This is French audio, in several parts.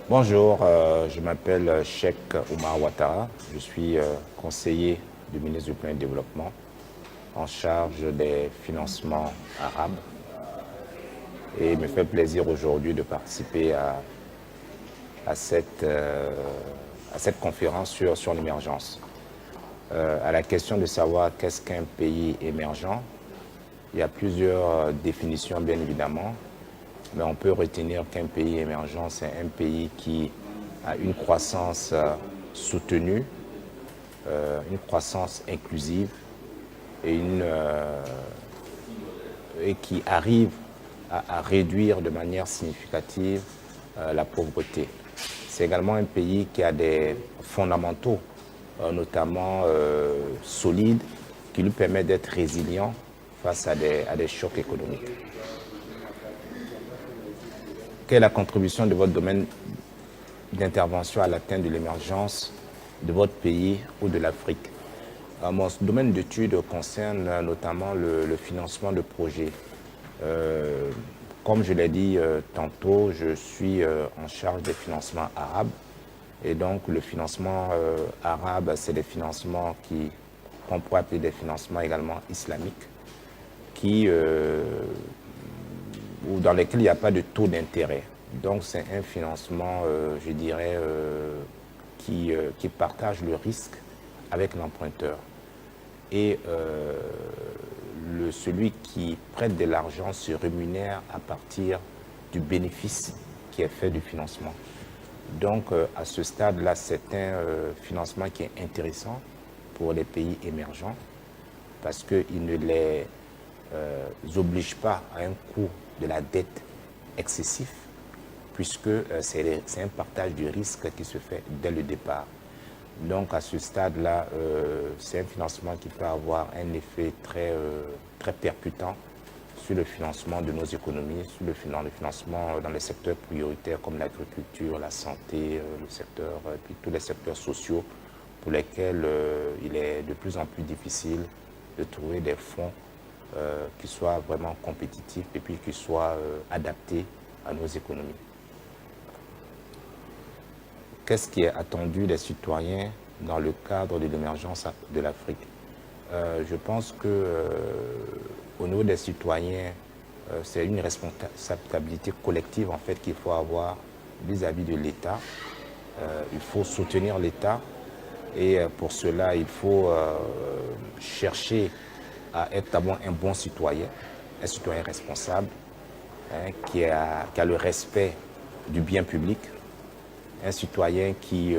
Bonjour, je m'appelle Cheikh Oumar Ouattara. Je suis conseiller du ministre du Plan et Développement en charge des financements arabes. Et il me fait plaisir aujourd'hui de participer à cette conférence sur l'émergence. À la question de savoir qu'est-ce qu'un pays émergent, il y a plusieurs définitions bien évidemment, mais on peut retenir qu'un pays émergent, c'est un pays qui a une croissance soutenue, une croissance inclusive et, et qui arrive à réduire de manière significative la pauvreté. C'est également un pays qui a des fondamentaux, notamment solides, qui lui permettent d'être résilient face à des chocs économiques. Quelle est la contribution de votre domaine d'intervention à l'atteinte de l'émergence de votre pays ou de l'Afrique? Mon domaine d'étude concerne notamment le financement de projets. Comme je l'ai dit tantôt, je suis en charge des financements arabes. Et donc le financement arabe, c'est des financements qu'on pourrait appeler des financements également islamiques, dans lesquels il n'y a pas de taux d'intérêt. Donc c'est un financement, je dirais, qui partage le risque avec l'emprunteur. Et celui qui prête de l'argent se rémunère à partir du bénéfice qui est fait du financement. Donc à ce stade-là, c'est un financement qui est intéressant pour les pays émergents parce qu'il ne les oblige pas à un coût de la dette excessif, puisque c'est un partage du risque qui se fait dès le départ. Donc à ce stade-là, c'est un financement qui peut avoir un effet très percutant sur le financement de nos économies, sur le financement dans les secteurs prioritaires comme l'agriculture, la santé, puis tous les secteurs sociaux pour lesquels il est de plus en plus difficile de trouver des fonds qui soient vraiment compétitifs et puis qui soient adaptés à nos économies. Qu'est-ce qui est attendu des citoyens dans le cadre de l'émergence de l'Afrique? Je pense qu'au niveau des citoyens, c'est une responsabilité collective en fait qu'il faut avoir vis-à-vis de l'État. Il faut soutenir l'État et pour cela, il faut chercher à être d'abord un bon citoyen, un citoyen responsable, qui a le respect du bien public, un citoyen qui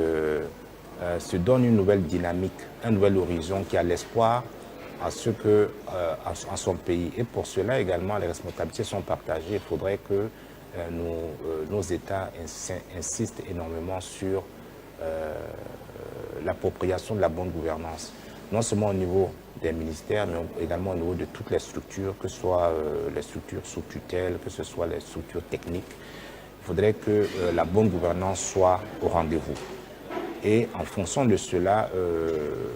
se donne une nouvelle dynamique, un nouvel horizon, qui a l'espoir à son pays. Et pour cela également, les responsabilités sont partagées. Il faudrait que nos États insistent énormément sur l'appropriation de la bonne gouvernance, non seulement au niveau des ministères, mais également au niveau de toutes les structures, que ce soit les structures sous tutelle, que ce soit les structures techniques. Il faudrait que la bonne gouvernance soit au rendez-vous. Et en fonction de cela,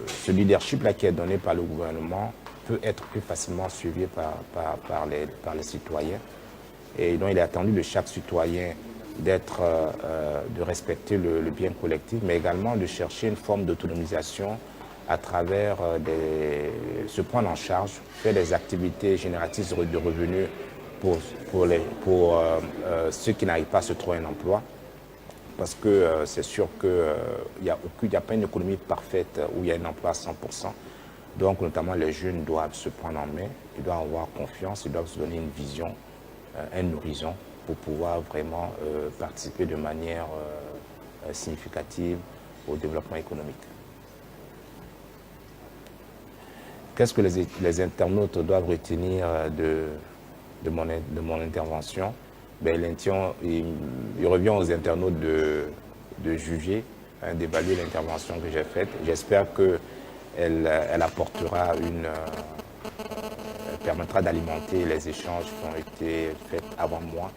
ce leadership-là qui est donné par le gouvernement peut être plus facilement suivi par les citoyens. Et donc il est attendu de chaque citoyen de respecter le bien collectif, mais également de chercher une forme d'autonomisation à travers se prendre en charge, faire des activités génératrices de revenus pour ceux qui n'arrivent pas à se trouver un emploi. Parce que c'est sûr qu'il n'y a pas une économie parfaite où il y a un emploi à 100%. Donc notamment les jeunes doivent se prendre en main, ils doivent avoir confiance, ils doivent se donner une vision, un horizon pour pouvoir vraiment participer de manière significative au développement économique. Qu'est-ce que les internautes doivent retenir de mon intervention? Il revient aux internautes de juger, d'évaluer l'intervention que j'ai faite. J'espère qu'elle apportera permettra d'alimenter les échanges qui ont été faits avant moi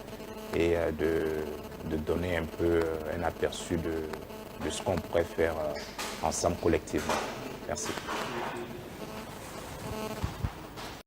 et de donner un peu un aperçu de ce qu'on pourrait faire ensemble collectivement. Merci.